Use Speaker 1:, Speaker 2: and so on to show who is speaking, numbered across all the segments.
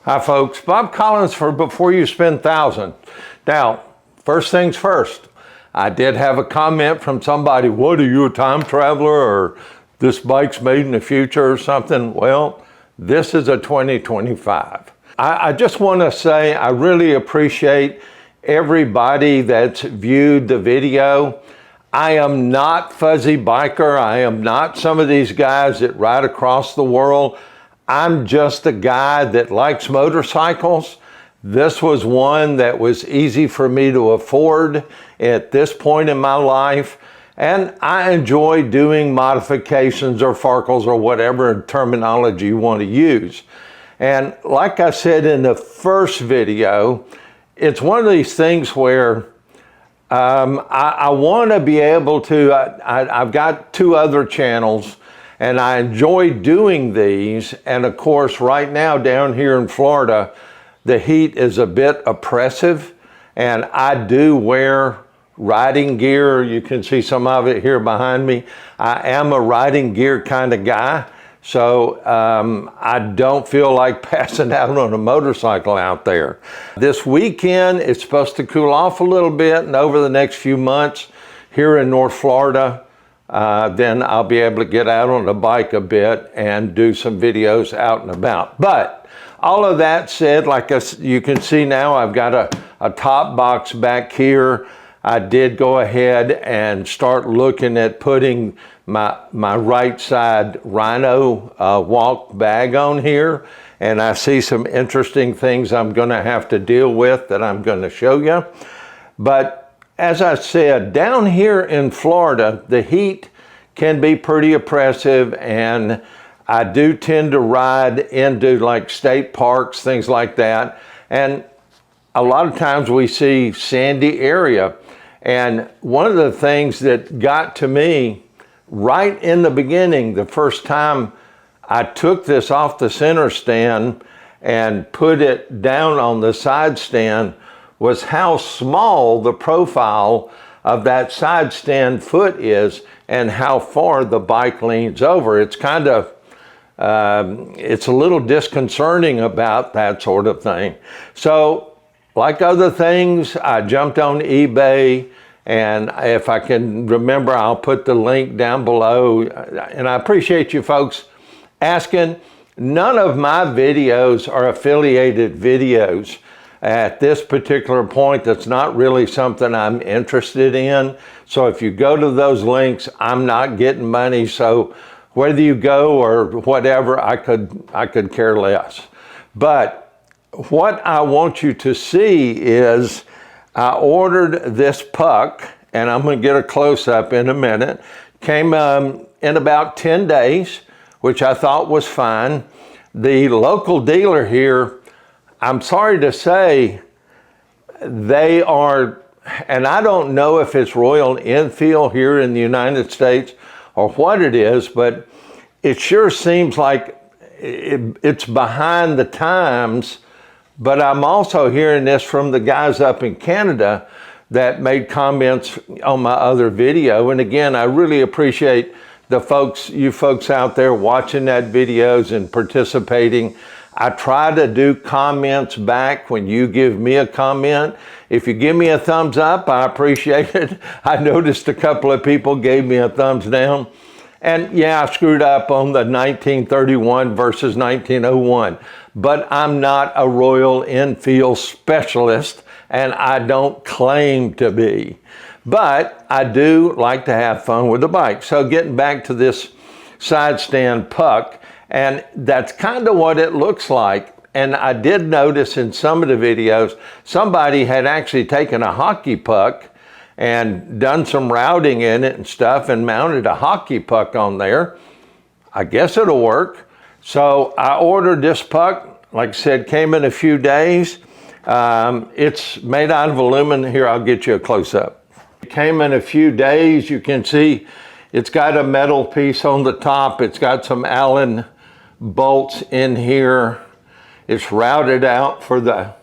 Speaker 1: Hi folks, Bob Collins for Before You Spend Thousands. Now, first things first, I did have a comment from somebody, what are you, a time traveler, or this bike's made in the future or something? Well, this is a 2025. I just want to say I really appreciate everybody that's viewed the video. I am not Fuzzy Biker. I am not some of these guys that ride across the world. I'm just a guy that likes motorcycles. This was one that was easy for me to afford at this point in my life. And I enjoy doing modifications or farkles or whatever terminology you want to use. And like I said in the first video, it's one of these things where I want to be able to, I've got two other channels and I enjoy doing these. And of course, right now down here in Florida, the heat is a bit oppressive and I do wear riding gear. You can see some of it here behind me. I am a riding gear kind of guy. So I don't feel like passing out on a motorcycle out there. This weekend, it's supposed to cool off a little bit, and over the next few months here in North Florida, then I'll be able to get out on the bike a bit and do some videos out and about. But all of that said, like you can see now, I've got a top box back here. I did go ahead and start looking at putting my right side Rhino walk bag on here, and I see some interesting things I'm going to have to deal with that I'm going to show you. But as I said, down here in Florida, the heat can be pretty oppressive, and I do tend to ride into like state parks, things like that, and a lot of times we see sandy area. And one of the things that got to me right in the beginning, the first time I took this off the center stand and put it down on the side stand, was how small the profile of that side stand foot is and how far the bike leans over. It's kind of, it's a little disconcerting about that sort of thing. So like other things, I jumped on eBay, and if I can remember, I'll put the link down below. And I appreciate you folks asking. None of my videos are affiliated videos at this particular point. That's not really something I'm interested in. So if you go to those links, I'm not getting money. So whether you go or whatever, I could care less. But what I want you to see is I ordered this puck, and I'm going to get a close-up in a minute. Came in about 10 days, which I thought was fine. The local dealer here, I'm sorry to say, they are, and I don't know if it's Royal Enfield here in the United States or what it is, but it sure seems like it's behind the times. But I'm also hearing this from the guys up in Canada that made comments on my other video. And again, I really appreciate you folks out there watching that videos and participating. I try to do comments back when you give me a comment. If you give me a thumbs up, I appreciate it. I noticed a couple of people gave me a thumbs down. And yeah, I screwed up on the 1931 versus 1901, but I'm not a Royal Enfield specialist, and I don't claim to be. But I do like to have fun with the bike. So getting back to this side stand puck, and that's kind of what it looks like. And I did notice in some of the videos, somebody had actually taken a hockey puck and done some routing in it and stuff and mounted a hockey puck on there. I guess it'll work. So I ordered this puck, like I said, came in a few days. It's made out of aluminum. Here, I'll get you a close-up. It came in a few days. You can see it's got a metal piece on the top. It's got some Allen bolts in here. It's routed out for the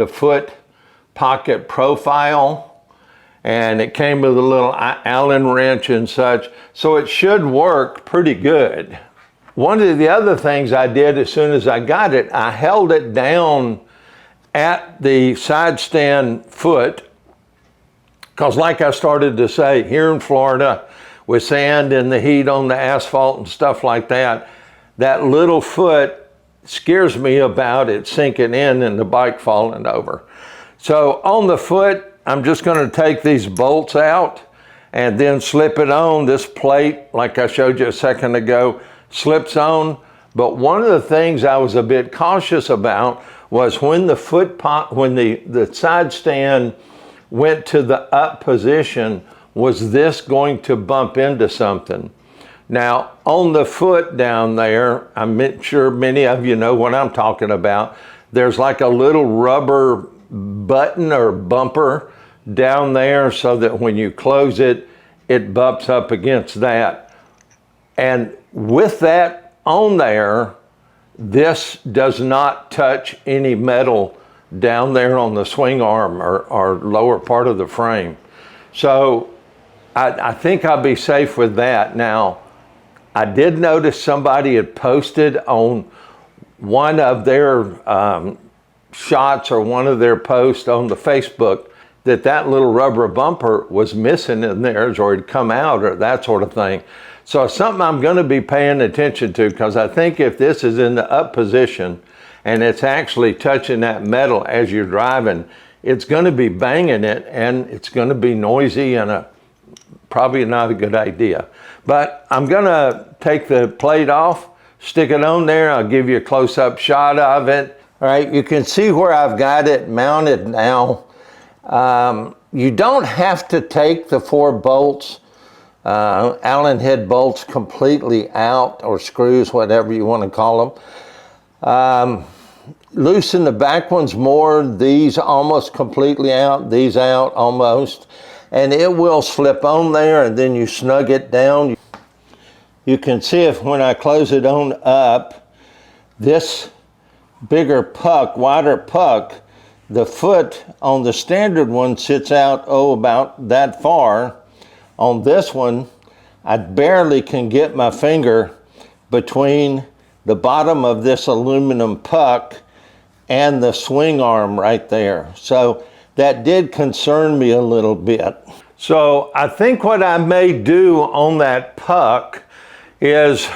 Speaker 1: foot pocket profile, and it came with a little Allen wrench and such, so it should work pretty good. one of the other things I did as soon as I got it, I held it down at the side stand foot, because like I started to say, here in Florida, with sand and the heat on the asphalt and stuff like that, that little foot scares me about it sinking in and the bike falling over. So on the foot, I'm just going to take these bolts out and then slip it on. This plate, like I showed you a second ago, slips on. But one of the things I was a bit cautious about was when the the side stand went to the up position, was this going to bump into something? Now, on the foot down there, I'm sure many of you know what I'm talking about. There's like a little rubber button or bumper down there so that when you close it, it bumps up against that. And with that on there, this does not touch any metal down there on the swing arm or lower part of the frame. So I think I'll be safe with that. Now, I did notice somebody had posted on one of their shots or one of their posts on the Facebook that little rubber bumper was missing in theirs or had come out or that sort of thing. So it's something I'm going to be paying attention to, because I think if this is in the up position and it's actually touching that metal as you're driving, it's going to be banging it and it's going to be noisy and probably not a good idea. But I'm going to take the plate off, stick it on there. I'll give you a close-up shot of it. All right, you can see where I've got it mounted now. You don't have to take the 4 bolts, Allen head bolts, completely out, or screws, whatever you want to call them. Loosen the back ones more, these almost completely out, these out almost, and it will slip on there, and then you snug it down. You can see if when I close it on up, this bigger puck, wider puck, the foot on the standard one sits out, about that far. On this one, I barely can get my finger between the bottom of this aluminum puck and the swing arm right there. So that did concern me a little bit. So I think what I may do on that puck is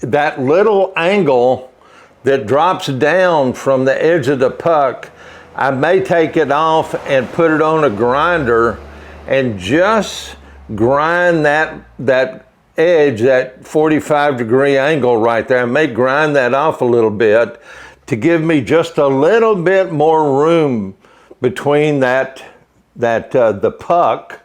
Speaker 1: that little angle that drops down from the edge of the puck, I may take it off and put it on a grinder and just grind that edge, that 45-degree angle right there. I may grind that off a little bit to give me just a little bit more room between the puck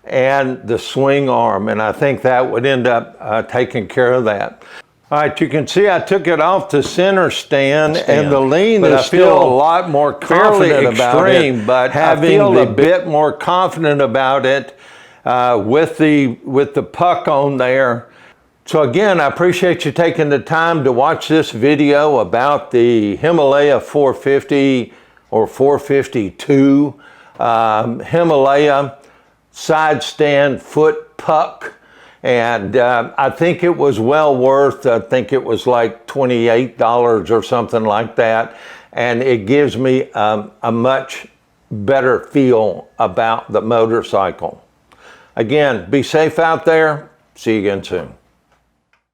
Speaker 1: and the swing arm, and I think that would end up taking care of that. All right, you can see I took it off the center stand and the lean is still a lot more confident about it, but I feel a bit more confident about it with the puck on there. So again, I appreciate you taking the time to watch this video about the Himalaya 450 or 452 Himalaya side stand foot puck. And I think it was well worth, I think it was like $28 or something like that. And it gives me a much better feel about the motorcycle. Again, be safe out there. See you again soon.